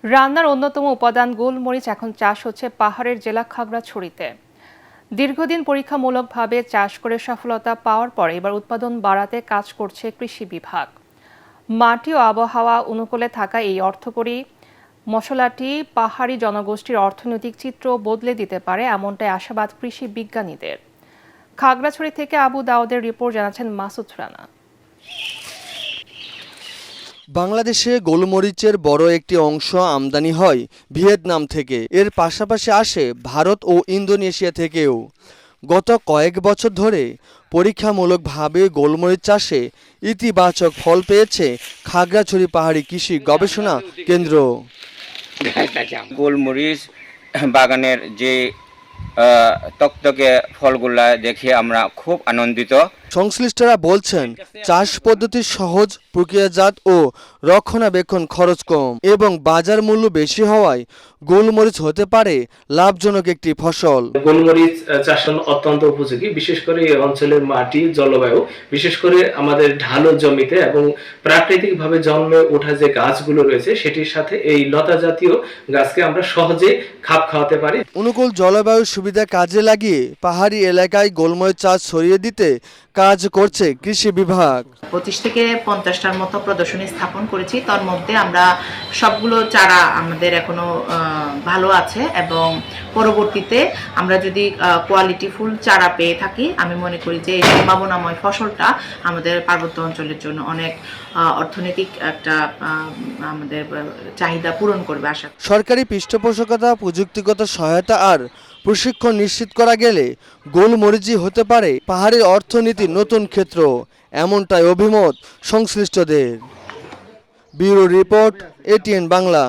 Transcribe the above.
রান্নার অন্যতম উপাদান গোলমরিচ এখন চাষ হচ্ছে পাহাড়ের জেলা খাগড়াছড়িতে। দীর্ঘদিন পরীক্ষামূলকভাবে চাষ করে সফলতা পাওয়ার পর এবার উৎপাদন বাড়াতে কাজ করছে কৃষি বিভাগ। মাটি ও আবহাওয়া অনুকূলে থাকা এই অর্থকরী মশলাটি পাহাড়ি জনগোষ্ঠীর অর্থনৈতিক চিত্র বদলে দিতে পারে, এমনটাই আশাবাদ কৃষি বিজ্ঞানীদের। খাগড়াছড়ি থেকে আবু দাউদের রিপোর্ট জানাচ্ছেন মাসুদ রানা। বাংলাদেশে গোলমরিচের বড় একটি অংশ আমদানি হয় ভিয়েতনাম থেকে। এর পাশাপাশি আসে ভারত ও ইন্দোনেশিয়া থেকেও। গত কয়েক বছর ধরে পরীক্ষামূলকভাবে গোলমরিচ চাষে ইতিবাচক ফল পেয়েছে খাগড়াছড়ি পাহাড়ি কৃষি গবেষণা কেন্দ্র। গোলমরিচ বাগানের যে তকতকে ফলগুলা দেখে আমরা খুব আনন্দিত। সংশ্লিষ্টরা বলছেন, চাষ পদ্ধতি সহজ, প্রক্রিয়াজাত ও রক্ষণাবেক্ষণ খরচ কম এবং বাজার মূল্য বেশি হওয়ায় গোলমরিচ হতে পারে লাভজনক একটি ফসল। গোলমরিচ চাষ অত্যন্ত উপযোগী, বিশেষ করে এই অঞ্চলের মাটি, জলবায়ু, বিশেষ করে আমাদের ঢালু জমিতে এবং প্রাকৃতিকভাবে জন্মে ওঠা যে গাছগুলো রয়েছে সেটির সাথে এই লতা জাতীয় গাছকে আমরা সহজে খাপ খাওয়াতে পারি। অনুকূল জলবায়ুর সুবিধা কাজে লাগিয়ে পাহাড়ি এলাকায় গোলমরিচ চাষ ছড়িয়ে দিতে কাজ করছে কৃষি বিভাগ। 25 থেকে 50টার মতো প্রদর্শনী স্থাপন করেছি। তার মধ্যে আমরা সবগুলো চারা আমাদের এখনো ভালো আছে এবং পরবর্তীতে আমরা যদি কোয়ালিটি ফুল চারা পেয়ে থাকি, আমি মনে করি যে এই সম্ভাবনাময় ফসলটা আমাদের পার্বত্য অঞ্চলের জন্য অনেক অর্থনৈতিক একটা আমাদের চাহিদা পূরণ করবে আশা করি। সরকারি পৃষ্ঠপোষকতা, প্রযুক্তিগত সহায়তা আর প্রশিক্ষণ নিশ্চিত করা গেলে গোলমরিচই হতে পারে পাহাড়ের অর্থনীতির নতুন ক্ষেত্র, এমনটাই অভিমত সংশ্লিষ্টদের। Bureau report, ATN Bangla.